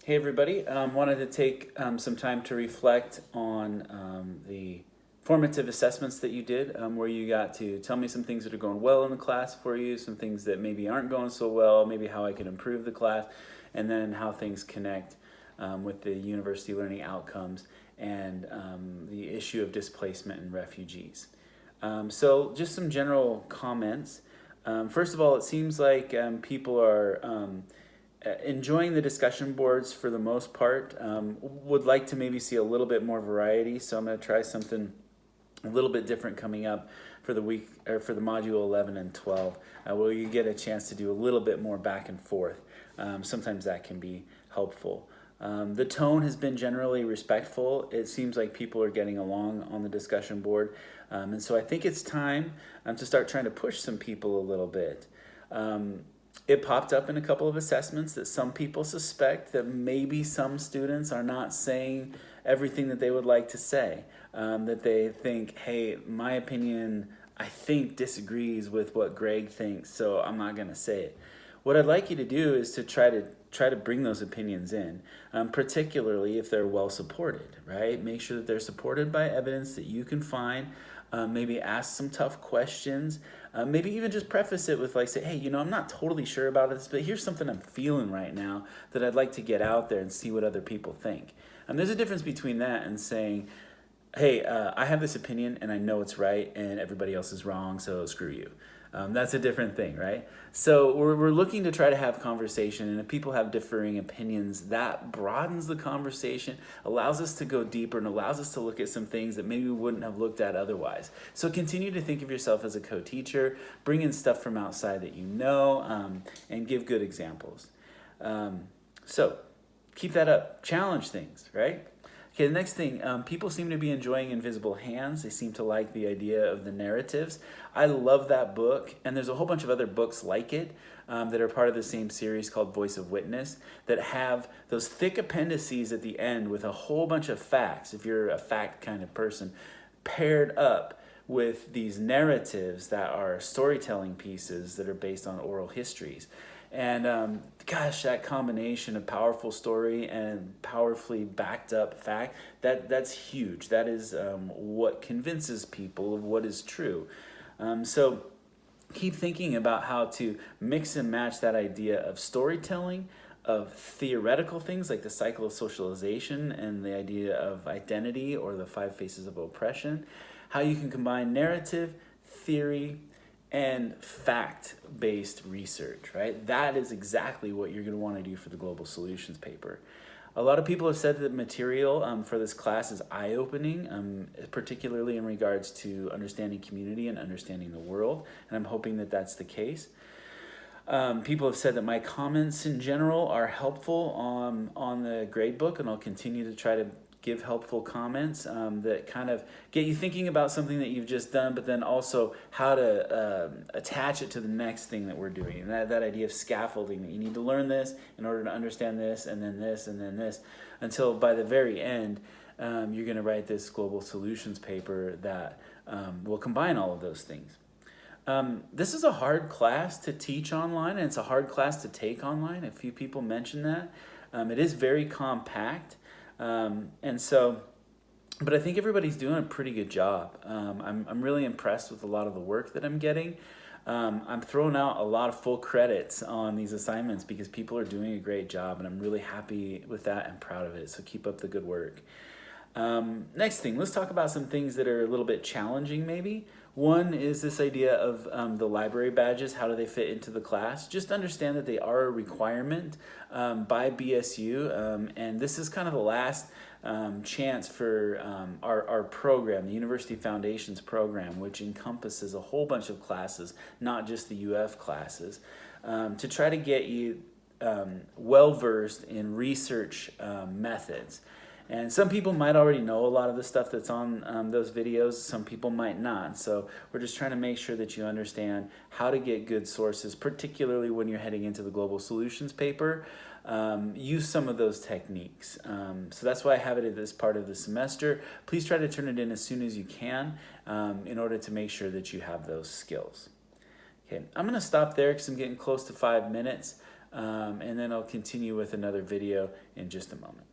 Hey everybody, wanted to take some time to reflect on the formative assessments that you did, where you got to tell me some things that are going well in the class for you, some things that maybe aren't going so well, maybe how I can improve the class, and then how things connect with the university learning outcomes and the issue of displacement and refugees. So just some general comments. First of all, it seems like people are enjoying the discussion boards for the most part. Would like to maybe see a little bit more variety, so I'm going to try something a little bit different coming up for the week or for the module 11 and 12, where you get a chance to do a little bit more back and forth. Sometimes that can be helpful. The tone has been generally respectful. It seems like people are getting along on the discussion board. And so I think it's time to start trying to push some people a little bit. It popped up in a couple of assessments that some people suspect that maybe some students are not saying everything that they would like to say. That they think, hey, my opinion, I think, disagrees with what Greg thinks, so I'm not going to say it. What I'd like you to do is to try to bring those opinions in, particularly if they're well supported, right? Make sure that they're supported by evidence that you can find. Maybe ask some tough questions. Maybe even just preface it with like, say, hey, I'm not totally sure about this, but here's something I'm feeling right now that I'd like to get out there and see what other people think. There's a difference between that and saying, hey, I have this opinion and I know it's right and everybody else is wrong, so screw you. That's a different thing, right? So we're looking to try to have conversation, and if people have differing opinions, that broadens the conversation, allows us to go deeper, and allows us to look at some things that maybe we wouldn't have looked at otherwise. So continue to think of yourself as a co-teacher, bring in stuff from outside that you know, and give good examples. So keep that up. Challenge things, right? Okay, the next thing, people seem to be enjoying Invisible Hands. They seem to like the idea of the narratives. I love that book, and there's a whole bunch of other books like it that are part of the same series called Voice of Witness that have those thick appendices at the end with a whole bunch of facts, if you're a fact kind of person, paired up with these narratives that are storytelling pieces that are based on oral histories. And gosh, that combination of powerful story and powerfully backed up fact, that's huge. That is what convinces people of what is true. So keep thinking about how to mix and match that idea of storytelling, of theoretical things like the cycle of socialization and the idea of identity or the five faces of oppression, how you can combine narrative, theory, and fact-based research, right? That is exactly what you're going to want to do for the Global Solutions paper. A lot of people have said that the material for this class is eye-opening, particularly in regards to understanding community and understanding the world, and I'm hoping that that's the case. People have said that my comments in general are helpful on the gradebook, and I'll continue to try to give helpful comments that kind of get you thinking about something that you've just done, but then also how to attach it to the next thing that we're doing. And that idea of scaffolding, that you need to learn this in order to understand this, and then this, and then this, until by the very end, you're going to write this global solutions paper that will combine all of those things. This is a hard class to teach online, and it's a hard class to take online. A few people mentioned that. It is very compact. But I think everybody's doing a pretty good job. I'm really impressed with a lot of the work that I'm getting. I'm throwing out a lot of full credits on these assignments because people are doing a great job, and I'm really happy with that and proud of it. So keep up the good work. Next thing, let's talk about some things that are a little bit challenging maybe. One is this idea of the library badges. How do they fit into the class? Just understand that they are a requirement by BSU, and this is kind of the last chance for our program, the University Foundations program, which encompasses a whole bunch of classes, not just the UF classes, to try to get you well-versed in research methods. And some people might already know a lot of the stuff that's on those videos. Some people might not. So we're just trying to make sure that you understand how to get good sources, particularly when you're heading into the Global Solutions paper. Use some of those techniques. So that's why I have it at this part of the semester. Please try to turn it in as soon as you can in order to make sure that you have those skills. Okay, I'm going to stop there because I'm getting close to 5 minutes. and then I'll continue with another video in just a moment.